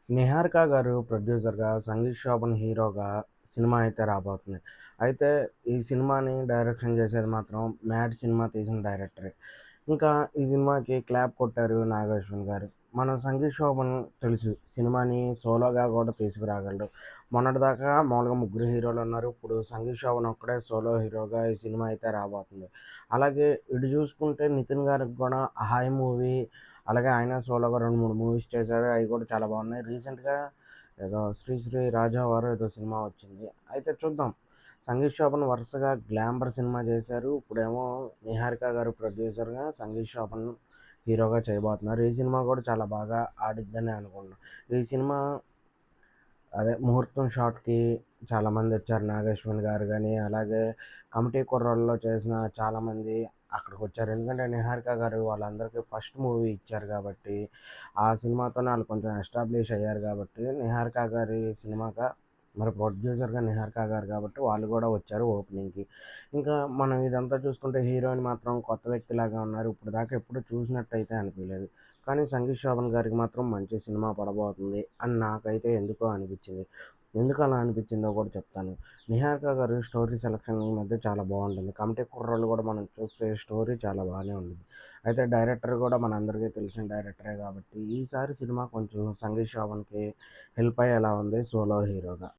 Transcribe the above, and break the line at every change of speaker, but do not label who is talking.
నిహారిక గారు ప్రొడ్యూసర్‌గా, సంగీత్ శోభన్ హీరోగా సినిమా అయితే రాబోతుంది. అయితే ఈ సినిమాని డైరెక్షన్ చేసేది మాత్రం 'మ్యాడ్' సినిమా తీసిన డైరెక్టరే. ఇంకా ఈ సినిమాకి క్లాప్ కొట్టారు నాగశ్విన్ గారు. మన సంగీత్ శోభన్ తెలుసు సినిమాని సోలోగా కూడా తీసుకురాగలడు. మొన్నటిదాకా మామూలుగా ముగ్గురు హీరోలున్నారు. ఇప్పుడు సంగీత్ శోభన్ ఒక్కడే సోలో హీరోగా ఈ సినిమా అయితే రాబోతుంది. అలాగే ఇటు చూసుకుంటే నితిన్ గారికి కూడా 'హాయ్' మూవీ అలాగే ఆయన సోలోగా 2, 3 మూవీస్ చేశాడు. అవి కూడా చాలా బాగున్నాయి. రీసెంట్‌గా ఏదో 'శ్రీ శ్రీ రాజావారు' ఏదో సినిమా వచ్చింది. అయితే చూద్దాం. సంగీత్ శోభన్ వరుసగా 'గ్లామర్' సినిమా చేశారు. ఇప్పుడేమో నిహారిక గారు ప్రొడ్యూసర్‌గా, సంగీత్ శోభన్ హీరోగా చేయబోతున్నారు. ఈ సినిమా కూడా చాలా బాగా ఆడిద్దనే అనుకుంటున్నా. ఈ సినిమా అదే ముహూర్తం షాట్‌కి చాలామందొచ్చారు. నాగశ్విన్ గారు గాని, అలాగే కమిటీ కుర్రోళ్ళలో చేసిన చాలామంది అక్కడికొచ్చారు. ఎందుకంటే నిహారిక గారు వాళ్ళందరికీ ఫస్ట్ మూవీ ఇచ్చారు కాబట్టి, ఆ సినిమాతోనే ఆళ్ళు కొంచెం ఎస్టాబ్లిష్ అయ్యారు కాబట్టి, నిహారిక గారి సినిమాగా మరి ప్రొడ్యూసర్‌గా నిహారిక గారు కాబట్టి వాళ్ళు గూడా వచ్చారు ఓపెనింగ్‌కి. ఇంకా మనం ఇదంతా చూసుకుంటే హీరోయిన్ మాత్రం కొత్త వ్యక్తిలాగా ఉన్నారు. ఇప్పటిదాకా ఎప్పుడు చూసినట్టయితే అనిపియలేదు. కానీ 'సంగీత్ శోభన్' గారికి మాత్రం మంచి సినిమా పడబోతుంది అని నాకైతే ఎందుకో అనిపిచ్చింది. ఎందుకలా అనిపిచ్చిందో కూడా చెప్తాను. 'నిహారిక' గారు స్టోరీ సెలక్షన్ ఈ మధ్య చాలా బావుంటుంది. 'కమిటీ కుర్రోళ్ళు' కూడా మనం చూస్తే స్టోరీ చాలా బానే ఉండిద్ది. అయితే డైరెక్టర్ కూడా మనందరికీ తెలిసిన డైరెక్టరే కాబట్టి ఈసారి సినిమా కొంచెం 'సంగీత్ శోభన్‌కి' హెల్ప్ అయ్యేలా ఉంది సోలో హీరోగా.